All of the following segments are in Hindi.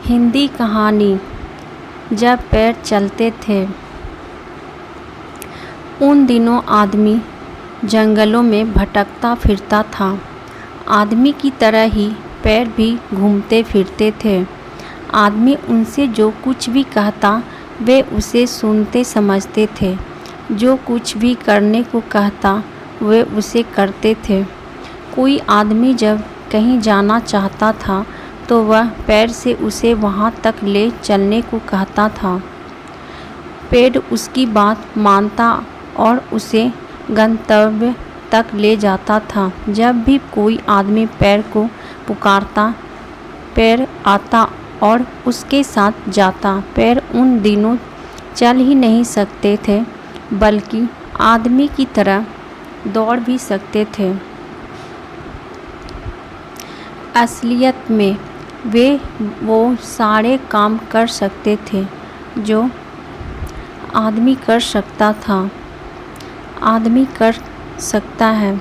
हिंदी कहानी। जब पैर चलते थे। उन दिनों आदमी जंगलों में भटकता फिरता था। आदमी की तरह ही पैर भी घूमते फिरते थे। आदमी उनसे जो कुछ भी कहता वे उसे सुनते समझते थे। जो कुछ भी करने को कहता वे उसे करते थे। कोई आदमी जब कहीं जाना चाहता था तो वह पैर से उसे वहाँ तक ले चलने को कहता था। पेड़ उसकी बात मानता और उसे गंतव्य तक ले जाता था। जब भी कोई आदमी पैर को पुकारता पैर आता और उसके साथ जाता। पैर उन दिनों चल ही नहीं सकते थे बल्कि आदमी की तरह दौड़ भी सकते थे। असलियत में वे वो सारे काम कर सकते थे जो आदमी कर सकता था, आदमी कर सकता है।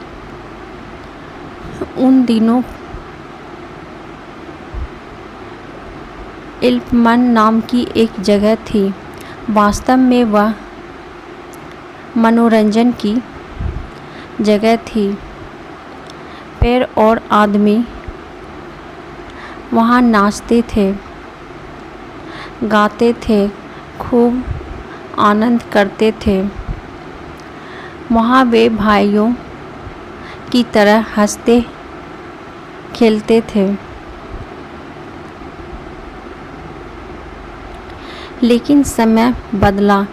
उन दिनों इल्पमन नाम की एक जगह थी। वास्तव में वह मनोरंजन की जगह थी। पैर और आदमी वहाँ नाचते थे, गाते थे, खूब आनंद करते थे। वहाँ वे भाइयों की तरह हंसते खेलते थे। लेकिन समय बदला।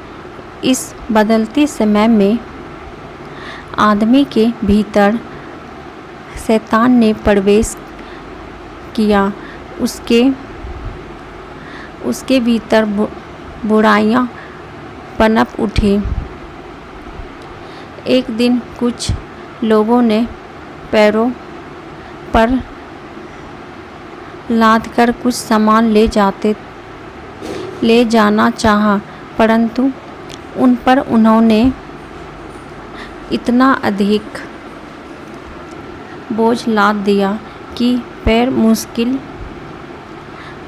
इस बदलते समय में आदमी के भीतर शैतान ने प्रवेश किया। उसके भीतर बुराइयां पनप उठी। एक दिन कुछ लोगों ने पैरों पर लादकर कुछ सामान ले जाना चाहा, परंतु उन पर उन्होंने इतना अधिक बोझ लाद दिया कि पैर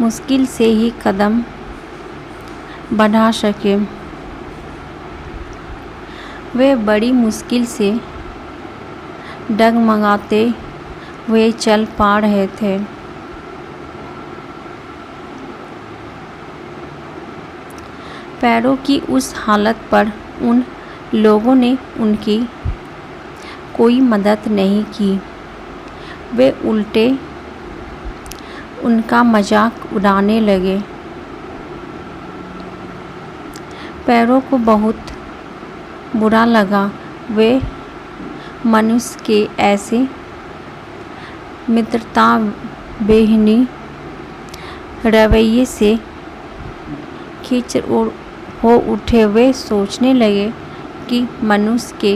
मुश्किल से ही कदम बढ़ा सके। वे बड़ी मुश्किल से डगमगाते हुए चल पा रहे थे। पैरों की उस हालत पर उन लोगों ने उनकी कोई मदद नहीं की। वे उल्टे उनका मजाक उड़ाने लगे। पैरों को बहुत बुरा लगा। वे मनुष्य के ऐसे मित्रता बेहीनी रवैये से खींच हो उठे। वे सोचने लगे कि मनुष्य के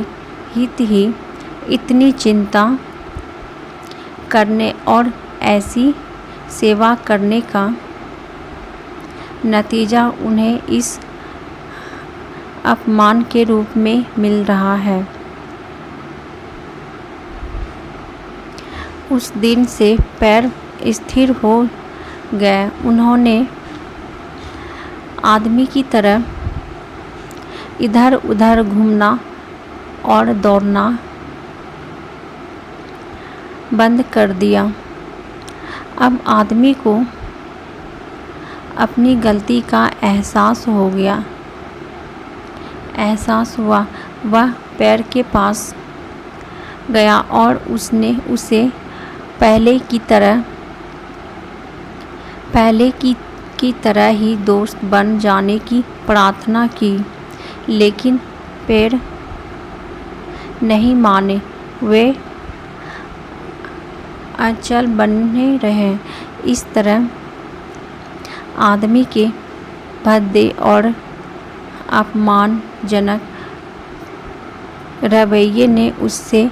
हित ही इतनी चिंता करने और ऐसी सेवा करने का नतीजा उन्हें इस अपमान के रूप में मिल रहा है। उस दिन से पैर स्थिर हो गए। उन्होंने आदमी की तरह इधर उधर घूमना और दौड़ना बंद कर दिया। अब आदमी को अपनी गलती का एहसास हुआ। वह पैर के पास गया और उसने उसे पहले की तरह ही दोस्त बन जाने की प्रार्थना की। लेकिन पैर नहीं माने। वे अचल बने रहे। इस तरह आदमी के भद्दे और अपमानजनक रवैये ने उससे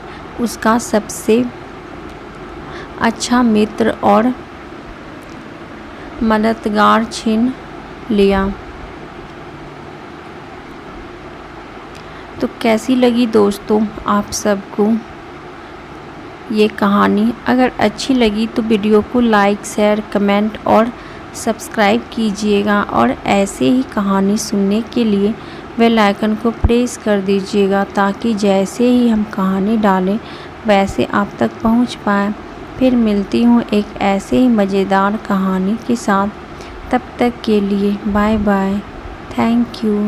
उसका सबसे अच्छा मित्र और मददगार छीन लिया। तो कैसी लगी दोस्तों आप सबको ये कहानी? अगर अच्छी लगी तो वीडियो को लाइक, शेयर, कमेंट और सब्सक्राइब कीजिएगा और ऐसे ही कहानी सुनने के लिए बेल आइकन को प्रेस कर दीजिएगा, ताकि जैसे ही हम कहानी डालें वैसे आप तक पहुंच पाए। फिर मिलती हूँ एक ऐसे ही मज़ेदार कहानी के साथ। तब तक के लिए बाय बाय। Thank you.